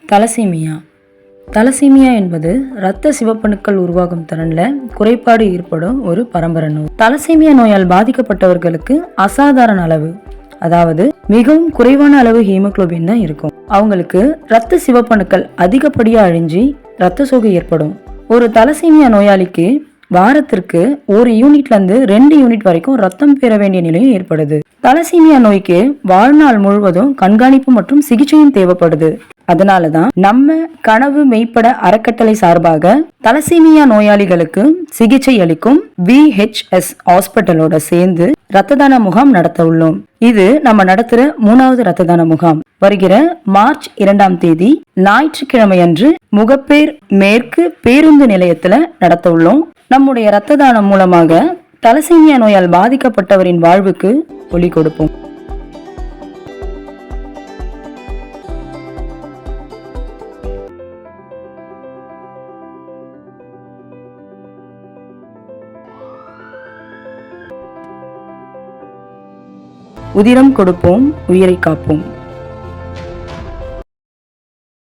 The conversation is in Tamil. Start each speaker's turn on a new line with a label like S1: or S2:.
S1: தலசீமியா. தலசீமியா என்பது இரத்த சிவப்பணுக்கள் உருவாகும் திறனில் குறைபாடு ஏற்படும் ஒரு பரம்பரை நோய். தலசீமியா நோயால் பாதிக்கப்பட்டவர்களுக்கு அசாதாரண அளவு, அதாவது மிகவும் குறைவான அளவு ஹீமோகுளோபின் தான் இருக்கும். அவங்களுக்கு இரத்த சிவப்பணுக்கள் அதிகப்படியாக அழிஞ்சி இரத்த சோகை ஏற்படும். ஒரு தலசீமியா நோயாளிக்கு வாரத்திற்கு 1 யூனிட்லேருந்து 2 யூனிட் வரைக்கும் ரத்தம் பெற வேண்டிய நிலையும் ஏற்படுது. தலசீமியா நோய்க்கு வாழ்நாள் முழுவதும் கண்காணிப்பு மற்றும் சிகிச்சையும் தேவைப்படுது. அதனாலதான் நம்ம கனவு மெய்ப்பட அறக்கட்டளை சார்பாக தலசீமியா நோயாளிகளுக்கு சிகிச்சை அளிக்கும் VHS ஹாஸ்பிட்டலோட சேர்ந்து ரத்த தான முகாம் நடத்த உள்ளோம். இது நம்ம நடத்துற 3வது ரத்த தான முகாம். வருகிற மார்ச் 2ஆம் தேதி ஞாயிற்றுக்கிழமை அன்று முகப்பேர் மேற்கு பேருந்து நிலையத்துல நடத்த உள்ளோம். நம்முடைய ரத்த தானம் மூலமாக தலசீமியா நோயால் பாதிக்கப்பட்டவரின் வாழ்வுக்கு ஒளி கொடுப்போம். உதிரம் கொடுப்போம், உயிரை காப்போம்.